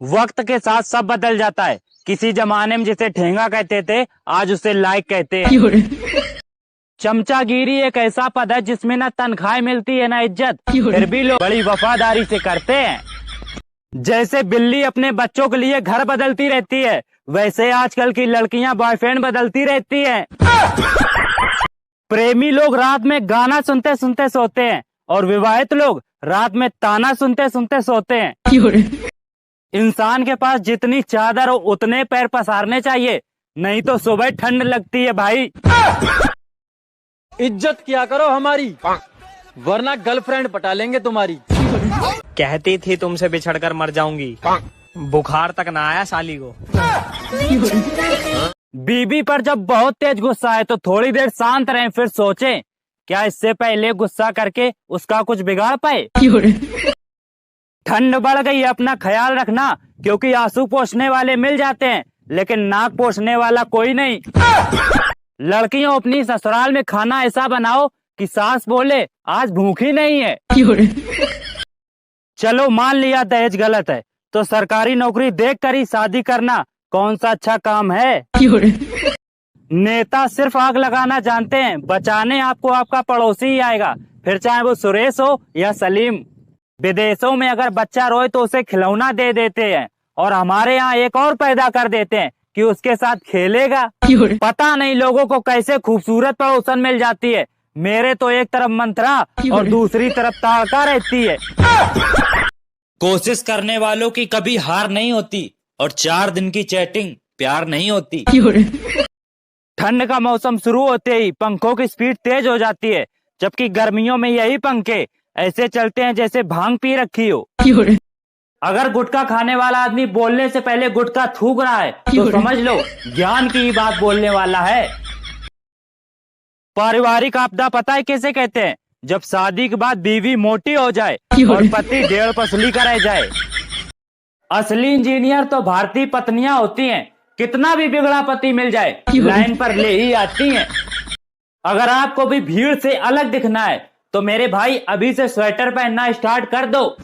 वक्त के साथ सब बदल जाता है। किसी जमाने में जिसे ठेंगा कहते थे, आज उसे लायक कहते हैं। चमचागिरी एक ऐसा पद है जिसमें ना तनख्वाह मिलती है ना इज्जत, फिर भी लोग बड़ी वफादारी से करते हैं। जैसे बिल्ली अपने बच्चों के लिए घर बदलती रहती है, वैसे आजकल की लड़कियां बॉयफ्रेंड बदलती रहती हैं। प्रेमी लोग रात में गाना सुनते सुनते सोते हैं और विवाहित लोग रात में ताना सुनते सुनते सोते हैं। इंसान के पास जितनी चादर हो उतने पैर पसारने चाहिए, नहीं तो सुबह ठंड लगती है भाई। इज्जत किया करो हमारी, वरना गर्लफ्रेंड पटा लेंगे तुम्हारी। कहती थी तुमसे बिछड़कर मर जाऊंगी, बुखार तक ना आया साली को। बीबी पर जब बहुत तेज गुस्सा है तो थोड़ी देर शांत रहें, फिर सोचें क्या इससे पहले गुस्सा करके उसका कुछ बिगाड़ पाए। ठंड बढ़ गई है, अपना ख्याल रखना, क्योंकि आंसू पोंछने वाले मिल जाते हैं लेकिन नाक पोंछने वाला कोई नहीं। लड़कियों अपनी ससुराल में खाना ऐसा बनाओ कि सास बोले आज भूखी नहीं है। चलो मान लिया दहेज गलत है, तो सरकारी नौकरी देख कर ही शादी करना कौन सा अच्छा काम है। नेता सिर्फ आग लगाना जानते हैं, बचाने आपको आपका पड़ोसी ही आएगा, फिर चाहे वो सुरेश हो या सलीम। विदेशों में अगर बच्चा रोए तो उसे खिलौना दे देते हैं, और हमारे यहाँ एक और पैदा कर देते हैं कि उसके साथ खेलेगा। पता नहीं लोगों को कैसे खूबसूरत पड़ोसन मिल जाती है। मेरे तो एक तरफ मंत्रा और दूसरी तरफ ताड़का रहती है। कोशिश करने वालों की कभी हार नहीं होती, और 4 दिन की चैटिंग प्यार नहीं होती। ठंड का मौसम शुरू होते ही पंखों की स्पीड तेज हो जाती है, जबकि गर्मियों में यही पंखे ऐसे चलते हैं जैसे भांग पी रखी हो। अगर गुटखा खाने वाला आदमी बोलने से पहले गुटखा थूक रहा है तो समझ लो ज्ञान की ही बात बोलने वाला है। पारिवारिक आपदा पता है किसे कहते हैं? जब शादी के बाद बीवी मोटी हो जाए और पति 1.5 पसली का रह जाए। असली इंजीनियर तो भारतीय पत्नियां होती हैं, कितना भी बिगड़ा पति मिल जाए लाइन पर ले ही आती हैं। अगर आपको भी भीड़ से अलग दिखना है तो मेरे भाई अभी से स्वेटर पहनना स्टार्ट कर दो।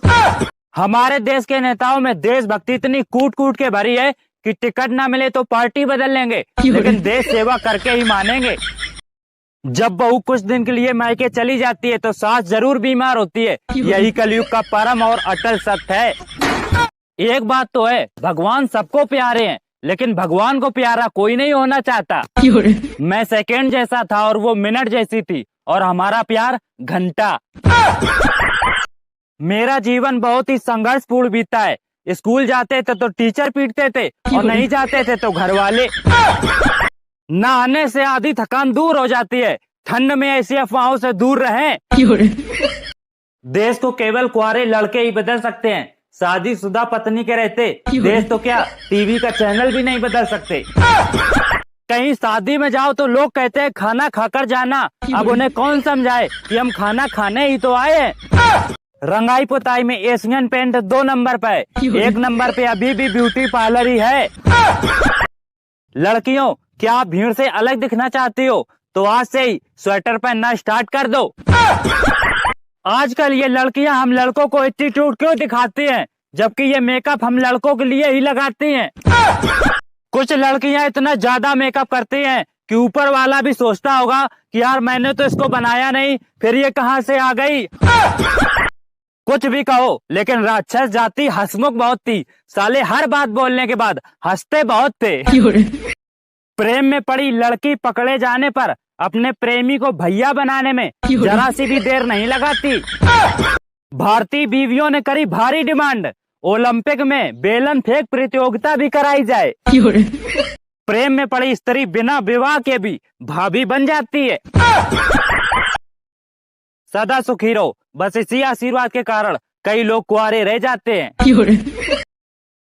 हमारे देश के नेताओं में देशभक्ति इतनी कूट कूट के भरी है कि टिकट ना मिले तो पार्टी बदल लेंगे, लेकिन देश सेवा करके ही मानेंगे। जब बहू कुछ दिन के लिए मायके चली जाती है तो सास जरूर बीमार होती है, यही कलयुग का परम और अटल सत्य है। एक बात तो है, भगवान सबको प्यारे हैं, लेकिन भगवान को प्यारा कोई नहीं होना चाहता। मैं सेकंड जैसा था और वो मिनट जैसी थी, और हमारा प्यार घंटा। मेरा जीवन बहुत ही संघर्षपूर्ण बीता है। स्कूल जाते थे तो टीचर पीटते थे, और नहीं जाते थे तो घर वाले। नहाने से आधी थकान दूर हो जाती है, ठंड में ऐसी अफवाहों से दूर रहें। देश को केवल कुंवारे लड़के ही बदल सकते हैं, शादीशुदा पत्नी के रहते देश तो क्या टीवी का चैनल भी नहीं बदल सकते। कहीं शादी में जाओ तो लोग कहते हैं खाना खाकर जाना, अब उन्हें कौन समझाए कि हम खाना खाने ही तो आए हैं। रंगाई पुताई में एशियन पेंट 2 नंबर पे, 1 नंबर पे अभी भी ब्यूटी पार्लर ही है। लड़कियों, क्या आप भीड़ से अलग दिखना चाहती हो तो आज से ही स्वेटर पहनना स्टार्ट कर दो। आजकल ये लड़कियां हम लड़कों को एटीट्यूड क्यों दिखाती हैं, जबकि ये मेकअप हम लड़कों के लिए ही लगाती हैं। कुछ लड़कियां इतना ज्यादा मेकअप करती हैं कि ऊपर वाला भी सोचता होगा कि यार मैंने तो इसको बनाया नहीं, फिर ये कहां से आ गई। कुछ भी कहो, लेकिन राक्षस जाति हंसमुख बहुत थी। साले हर बात बोलने के बाद हंसते बहुत थे। प्रेम में पड़ी लड़की पकड़े जाने पर अपने प्रेमी को भैया बनाने में जरा सी भी देर नहीं लगाती। भारतीय बीवियों ने करी भारी डिमांड, ओलंपिक में बेलन फेंक प्रतियोगिता भी कराई जाए। प्रेम में पड़ी स्त्री बिना विवाह के भी भाभी बन जाती है। सदा सुखी रहो, बस इसी आशीर्वाद के कारण कई लोग कुंवारे रह जाते हैं।